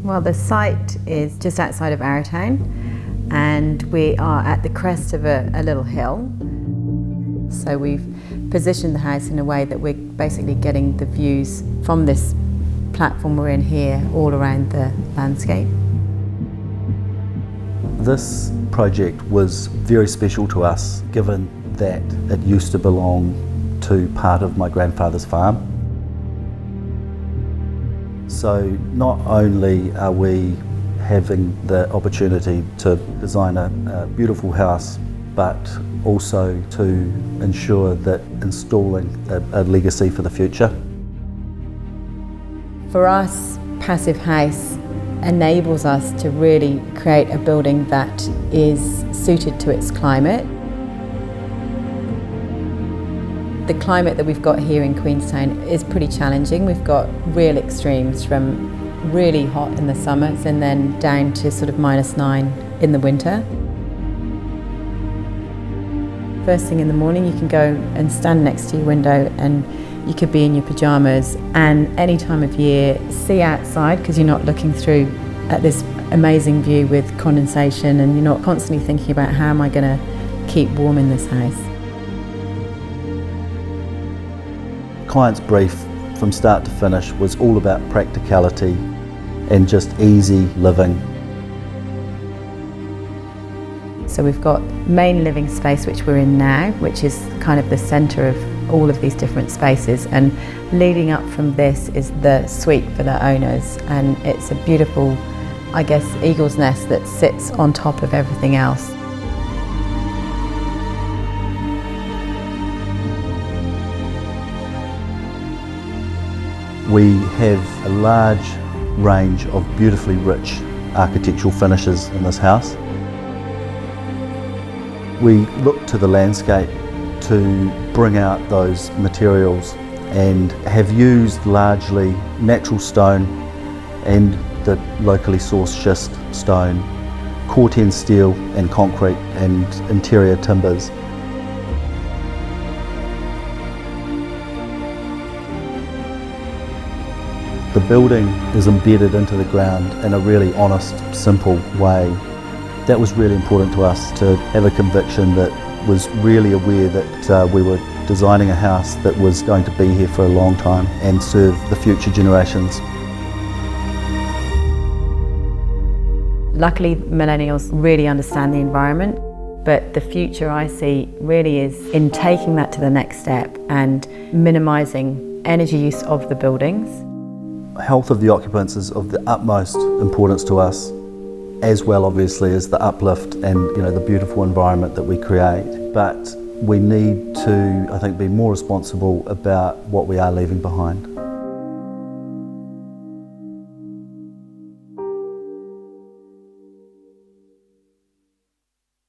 Well, the site is just outside of Arrowtown, and we are at the crest of a little hill. So we've positioned the house in a way that we're basically getting the views from this platform we're in here all around the landscape. This project was very special to us, given that it used to belong to part of my grandfather's farm. So not only are we having the opportunity to design a beautiful house, but also to ensure that installing a legacy for the future. For us, Passive House enables us to really create a building that is suited to its climate. The climate that we've got here in Queenstown is pretty challenging. We've got real extremes, from really hot in the summers and then down to sort of -9 in the winter. First thing in the morning, you can go and stand next to your window and you could be in your pyjamas, and any time of year see outside, because you're not looking through at this amazing view with condensation, and you're not constantly thinking about how am I going to keep warm in this house. Client's brief from start to finish was all about practicality and just easy living. So we've got main living space, which we're in now, which is kind of the centre of all of these different spaces, and leading up from this is the suite for the owners, and it's a beautiful, I guess, eagle's nest that sits on top of everything else. We have a large range of beautifully rich architectural finishes in this house. We look to the landscape to bring out those materials and have used largely natural stone and the locally sourced schist stone, Corten steel and concrete and interior timbers. The building is embedded into the ground in a really honest, simple way. That was really important to us, to have a conviction that was really aware that we were designing a house that was going to be here for a long time and serve the future generations. Luckily, millennials really understand the environment, but the future I see really is in taking that to the next step and minimising energy use of the buildings. Health of the occupants is of the utmost importance to us, as well obviously as the uplift and the beautiful environment that we create. But we need to, I think, be more responsible about what we are leaving behind.